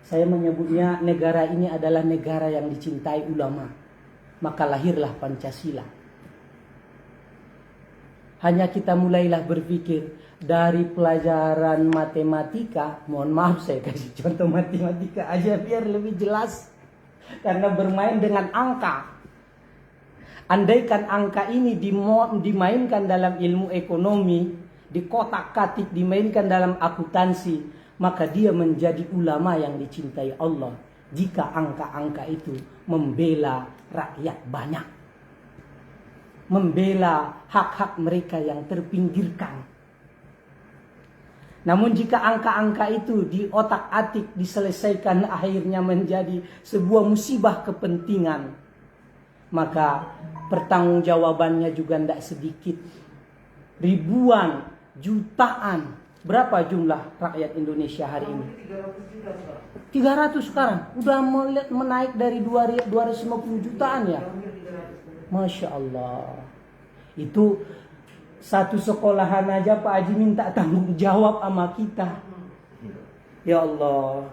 Saya menyebutnya negara ini adalah negara yang dicintai ulama. Maka lahirlah Pancasila. Hanya kita mulailah berpikir dari pelajaran matematika. Mohon maaf saya kasih contoh matematika aja biar lebih jelas. Karena bermain dengan angka. Andaikan angka ini dimainkan dalam ilmu ekonomi, dikotak-katik, dimainkan dalam akuntansi, maka dia menjadi ulama yang dicintai Allah. Jika angka-angka itu membela rakyat banyak. Membela hak-hak mereka yang terpinggirkan. Namun jika angka-angka itu diotak-atik, diselesaikan akhirnya menjadi sebuah musibah kepentingan, maka pertanggungjawabannya juga tidak sedikit. Ribuan, jutaan. Berapa jumlah rakyat Indonesia hari ini? 300 sekarang. Udah menaik dari 250 jutaan ya. Masya Allah. Itu satu sekolahan aja Pak Haji minta tanggung jawab sama kita. Ya Allah.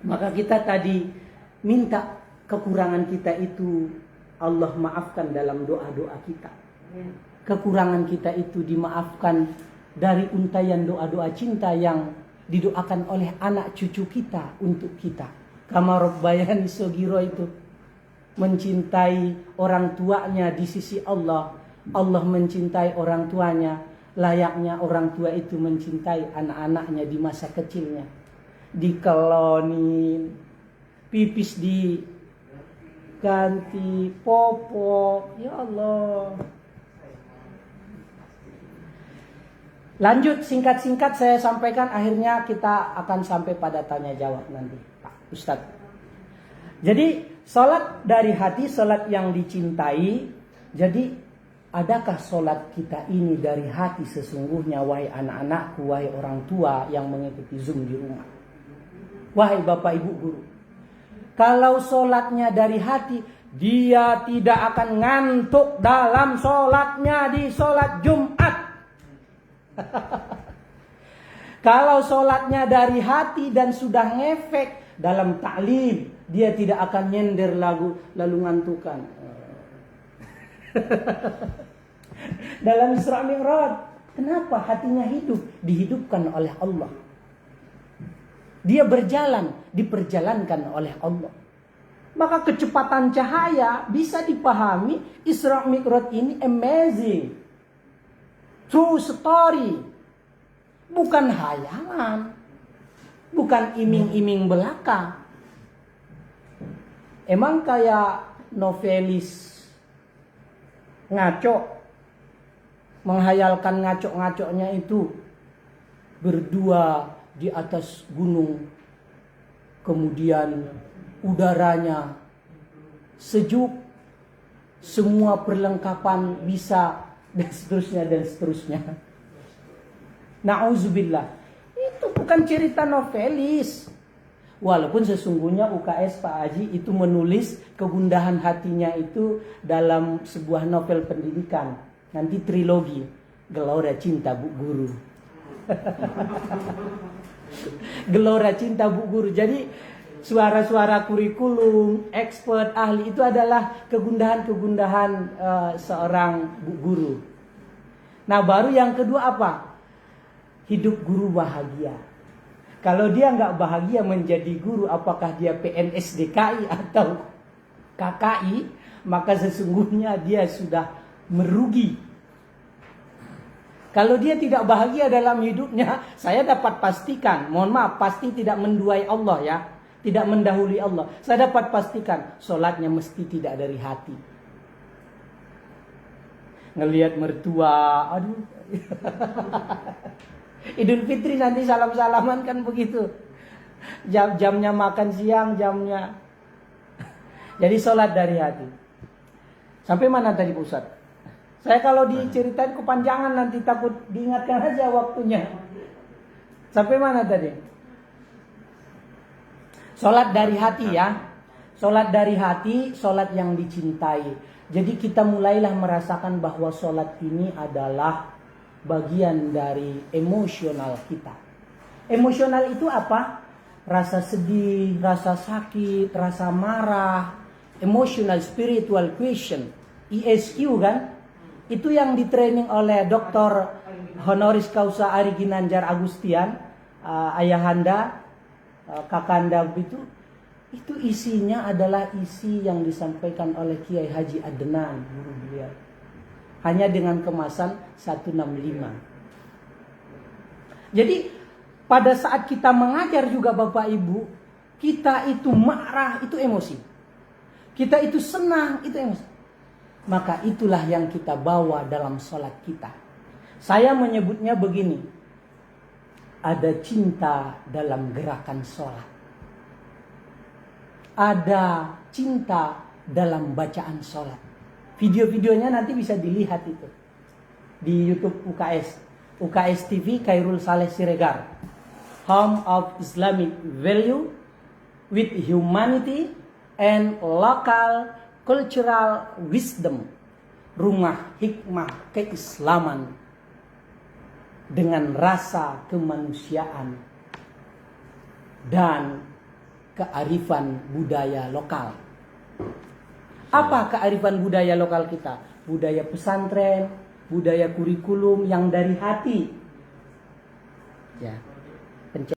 Maka kita tadi minta kekurangan kita itu Allah maafkan dalam doa-doa kita. Kekurangan kita itu dimaafkan dari untayan doa-doa cinta yang didoakan oleh anak cucu kita untuk kita. Kama Rabbayani Shogiro itu mencintai orang tuanya di sisi Allah. Allah mencintai orang tuanya. Layaknya orang tua itu mencintai anak-anaknya di masa kecilnya. Dikelonin, pipis di ganti, popo, ya Allah. Lanjut singkat-singkat saya sampaikan, akhirnya kita akan sampai pada tanya jawab nanti Pak Ustadz. Jadi salat dari hati, salat yang dicintai. Jadi adakah salat kita ini dari hati sesungguhnya, wahai anak-anakku, wahai orang tua yang mengikuti Zoom di rumah, wahai bapak ibu guru. Kalau sholatnya dari hati, dia tidak akan ngantuk dalam sholatnya di sholat Jumat. Kalau sholatnya dari hati dan sudah ngefek dalam taklim, dia tidak akan nyender lalu ngantukan. Dalam Isra Mi'raj, kenapa hatinya hidup? Dihidupkan oleh Allah. Dia berjalan, diperjalankan oleh Allah. Maka kecepatan cahaya bisa dipahami. Isra Mi'raj ini amazing. True story. Bukan hayangan. Bukan iming-iming belaka. Emang kayak novelis ngaco. Menghayalkan ngaco-ngaconya itu berdua di atas gunung, kemudian udaranya sejuk, semua perlengkapan bisa, dan seterusnya dan seterusnya. Na'udzubillah. Itu bukan cerita novelis. Walaupun sesungguhnya UKS Pak Haji itu menulis kegundahan hatinya itu dalam sebuah novel pendidikan, nanti trilogi, Gelora Cinta Bu Guru. Gelora Cinta Bu Guru. Jadi suara-suara kurikulum, expert, ahli itu adalah kegundahan-kegundahan seorang Bu Guru. Nah baru yang kedua apa? Hidup guru bahagia. Kalau dia nggak bahagia menjadi guru, apakah dia PNS DKI atau KKI, maka sesungguhnya dia sudah merugi. Kalau dia tidak bahagia dalam hidupnya, saya dapat pastikan, mohon maaf, pasti tidak menduai Allah ya, tidak mendahului Allah. Saya dapat pastikan, sholatnya mesti tidak dari hati. Ngelihat mertua, aduh. Idul Fitri nanti salam-salaman kan begitu. Jamnya makan siang, jamnya. Jadi sholat dari hati. Sampai mana tadi Ustaz? Saya kalau diceritain kepanjangan nanti takut diingatkan aja waktunya. Sampai mana tadi? Sholat dari hati ya. Sholat dari hati, sholat yang dicintai. Jadi kita mulailah merasakan bahwa sholat ini adalah bagian dari emosional kita. Emosional itu apa? rasa sedih, rasa sakit, rasa marah, emotional spiritual question, ESQ kan? Itu yang ditraining oleh Dr. Honoris Causa Ari Ginanjar Agustian, ayahanda, kakanda itu isinya adalah isi yang disampaikan oleh Kiai Haji Adnan, guru beliau. Hanya dengan kemasan 165. Jadi pada saat kita mengajar juga Bapak Ibu, kita itu marah, itu emosi. Kita itu senang, itu emosi. Maka itulah yang kita bawa dalam sholat kita. Saya menyebutnya begini, ada cinta dalam gerakan sholat. Ada cinta dalam bacaan sholat. Video-videonya nanti bisa dilihat itu di YouTube UKS TV Khairul Saleh Siregar, Home of Islamic Value with Humanity and Local Cultural Wisdom, rumah hikmah keislaman dengan rasa kemanusiaan dan kearifan budaya lokal. Apa kearifan budaya lokal kita? Budaya pesantren, budaya kurikulum yang dari hati. Ya.